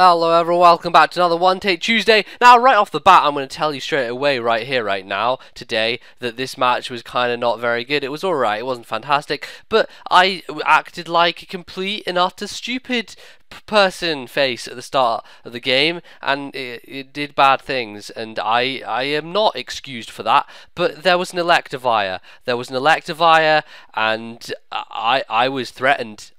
Hello everyone, welcome back to another One Take Tuesday. Now, right off the bat, I'm going to tell you straight away, right here, right now, today, that this match was kind of not very good. It was alright, it wasn't fantastic, but I acted like a complete and utter stupid person face at the start of the game, and it did bad things, and I am not excused for that. But there was an Electivire, and I was threatened.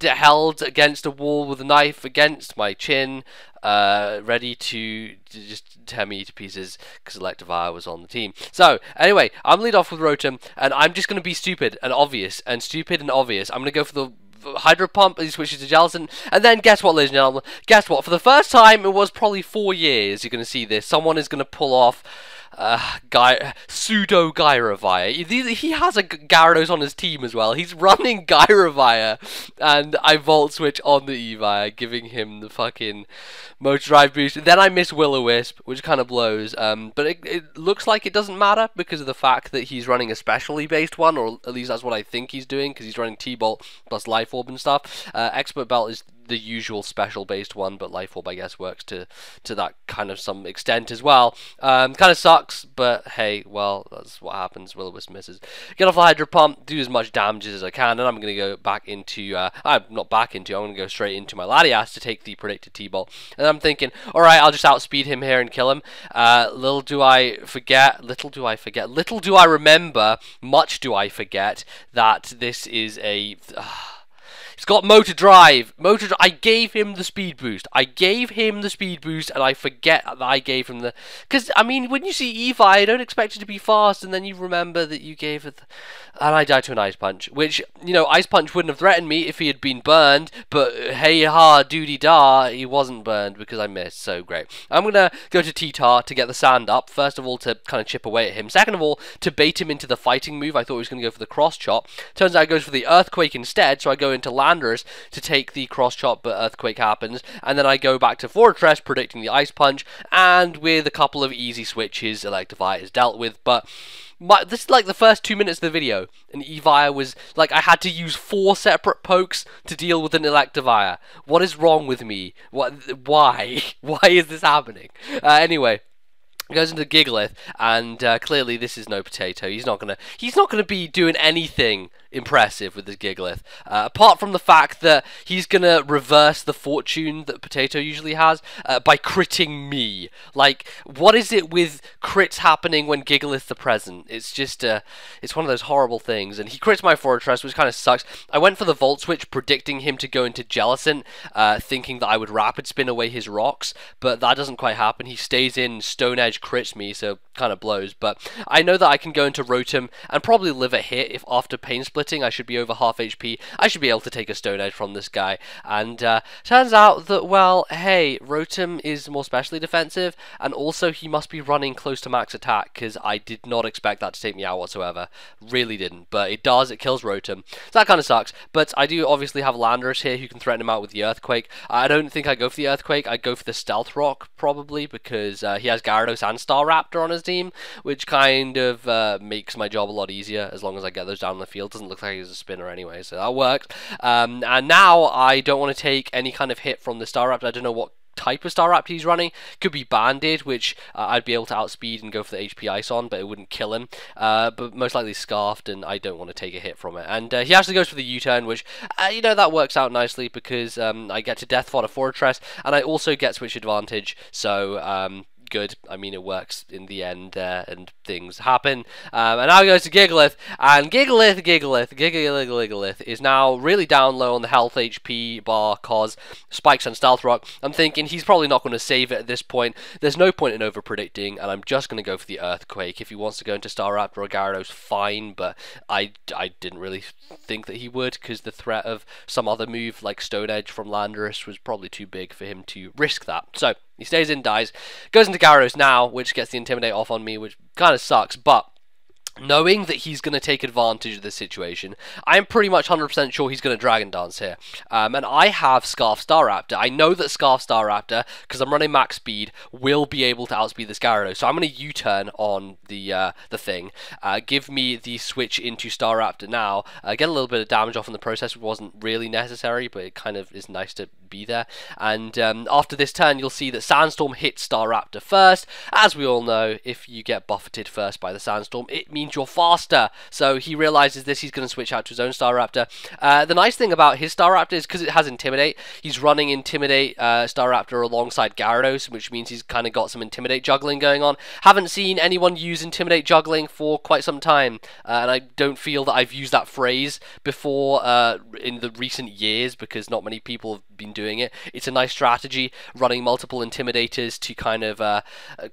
Held against a wall with a knife against my chin, ready to just tear me to pieces because Electivire was on the team. So anyway, I'm lead off with Rotom, and I'm just going to be stupid and obvious. I'm going to go for the Hydro Pump, he switches to Jellicent, and then guess what, ladies and gentlemen? Guess what? For the first time, it was probably 4 years, you're going to see this. Someone is going to pull off pseudo Gyrovire. He has a Gyarados on his team as well. He's running Gyrovire, and I Volt Switch on the Evire, giving him the fucking Motor Drive boost. Then I miss Will-O-Wisp, which kind of blows. But it looks like it doesn't matter because of the fact that he's running a specially based one, or at least that's what I think he's doing, because he's running T-Bolt plus Life Orb and stuff. Expert Belt is the usual special based one, but Life Orb I guess works to that kind of some extent as well. Kind of sucks, but hey, well, that's what happens. Will-O-Wisp misses. Get off the Hydro Pump, do as much damage as I can, and I'm going to go back into, I'm going to go straight into my Latias to take the predicted T-Bolt. And I'm thinking, alright, I'll just outspeed him here and kill him. Little do I remember, much do I forget, that this is a... He's got Motor Drive. I gave him the speed boost. And I forget that I gave him the... Because, I mean, when you see Evi, I don't expect it to be fast, and then you remember that you gave it... And I died to an Ice Punch, which, you know, Ice Punch wouldn't have threatened me if he had been burned, but hey ha, doody da, he wasn't burned because I missed, so great. I'm going to go to T-Tar to get the sand up, first of all to kind of chip away at him, second of all to bait him into the fighting move. I thought he was going to go for the cross chop. Turns out he goes for the Earthquake instead, so I go into Landorus to take the cross chop, but Earthquake happens, and then I go back to Fortress predicting the Ice Punch, and with a couple of easy switches, Electivire is dealt with, but... this is like the first 2 minutes of the video, and Evire was like, I had to use 4 separate pokes to deal with an Electivire. What is wrong with me? Why? Why is this happening? Anyway. Goes into Gigalith, and clearly this is no potato. He's not gonna be doing anything impressive with this Gigalith, apart from the fact that he's gonna reverse the fortune that Potato usually has by critting me. Like, what is it with crits happening when Gigalith's are present? It's just it's one of those horrible things. And he crits my Fortress, which kind of sucks. I went for the Volt Switch, predicting him to go into Jellicent, thinking that I would Rapid Spin away his rocks, but that doesn't quite happen. He stays in, Stone Edge crits me, so kind of blows. But I know that I can go into Rotom and probably live a hit if after Pain Splitting I should be over half HP. I should be able to take a Stone Edge from this guy. And turns out that, well, hey, Rotom is more specially defensive, and also he must be running close to max attack, because I did not expect that to take me out whatsoever. Really didn't, but it does. It kills Rotom. So that kind of sucks. But I do obviously have Landorus here who can threaten him out with the Earthquake. I don't think I go for the Earthquake. I go for the Stealth Rock, probably, because he has Gyarados and Staraptor on his team, which kind of makes my job a lot easier as long as I get those down the field. Doesn't look like he's a spinner anyway, so that works. And now I don't want to take any kind of hit from the Staraptor. I don't know what type of Staraptor he's running. Could be Banded, which I'd be able to outspeed and go for the HP Ice on, but it wouldn't kill him. But most likely Scarfed, and I don't want to take a hit from it. And he actually goes for the U-turn, which, you know, that works out nicely because I get to Death Fodder Fortress, and I also get Switch Advantage, so... good. I mean, it works in the end, and things happen. And now he goes to Gigalith, and Gigalith is now really down low on the health HP bar cause Spikes and Stealth Rock. I'm thinking he's probably not going to save it at this point. There's no point in over predicting, and I'm just going to go for the Earthquake. If he wants to go into Staraptor or Gyarados, fine, but I didn't really think that he would, because the threat of some other move like Stone Edge from Landorus was probably too big for him to risk that. So he stays in, dies, goes into Gyarados now, which gets the Intimidate off on me, which kind of sucks, but knowing that he's going to take advantage of this situation, I'm pretty much 100% sure he's going to Dragon Dance here. And I have Scarf Staraptor. I know that Scarf Staraptor, because I'm running max speed, will be able to outspeed this Gyarados. So I'm going to U-turn on the thing, give me the switch into Staraptor now, get a little bit of damage off in the process, which wasn't really necessary, but it kind of is nice to be there. And after this turn, you'll see that Sandstorm hits Staraptor first. As we all know, if you get buffeted first by the Sandstorm, it means you're faster. So he realizes this, he's going to switch out to his own Staraptor. The nice thing about his Staraptor is because it has Intimidate, he's running Intimidate Staraptor alongside Gyarados, which means he's kind of got some Intimidate juggling going on. Haven't seen anyone use Intimidate juggling for quite some time, and I don't feel that I've used that phrase before in the recent years, because not many people have been doing it. It's a nice strategy, running multiple Intimidators to kind of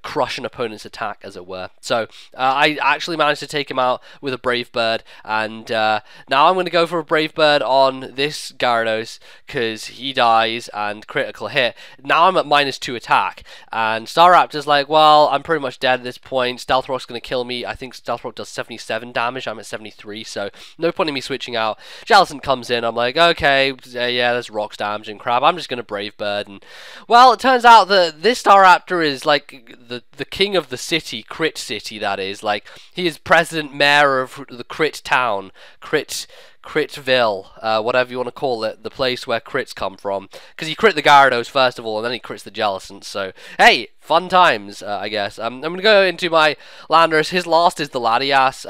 crush an opponent's attack, as it were. So I actually managed to take him out with a Brave Bird, and now I'm going to go for a Brave Bird on this Gyarados because he dies and critical hit. Now I'm at -2 attack, and Staraptor's like, well, I'm pretty much dead at this point. Stealth Rock's going to kill me. I think Stealth Rock does 77 damage. I'm at 73, so no point in me switching out. Jellicent comes in. I'm like, okay, yeah, there's rocks damage and crap. I'm just going to Brave Bird, and well, it turns out that this Staraptor is like the king of the city, Crit City, that is. Like, he is president mayor of the Crit town, Critville, whatever you want to call it, the place where crits come from. Because he crit the Gyarados first of all, and then he crits the Jellicent. So, hey, fun times, I guess. I'm going to go into my Landorus. His last is the Latios,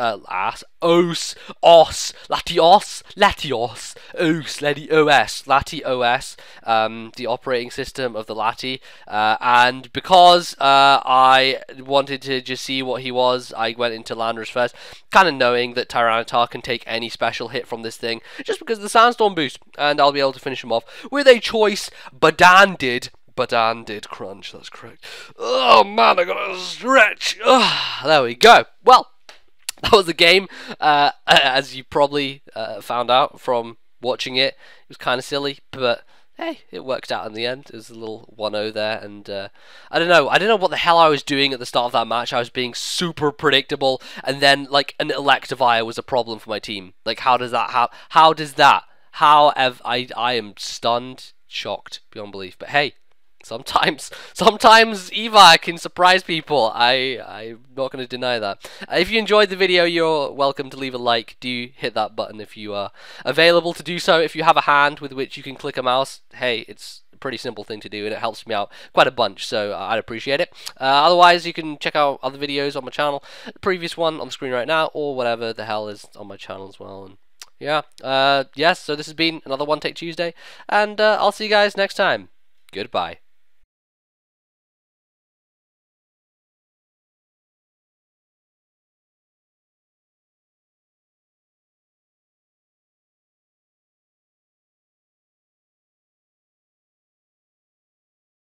the operating system of the Lati. And because I wanted to just see what he was, I went into Landorus first, kind of knowing that Tyranitar can take any special hit from this thing, just because of the Sandstorm boost, and I'll be able to finish him off with a choice Badandid crunch. That's correct. Oh man, I gotta stretch. There we go. Well, that was the game. As you probably found out from watching it, it was kind of silly, but hey, it worked out in the end. It was a little 1-0 there, and I don't know what the hell I was doing at the start of that match. I was being super predictable, and then like an Electivire was a problem for my team. Like, how does that I am stunned, shocked beyond belief. But hey, sometimes Evi can surprise people. I'm not going to deny that. If you enjoyed the video, you're welcome to leave a like. Do hit that button if you are available to do so. If you have a hand with which you can click a mouse, hey, it's a pretty simple thing to do, and it helps me out quite a bunch, so I'd appreciate it. Otherwise, you can check out other videos on my channel, the previous one on the screen right now, or whatever the hell is on my channel as well. And yeah, yes, so this has been another One Take Tuesday, and I'll see you guys next time. Goodbye.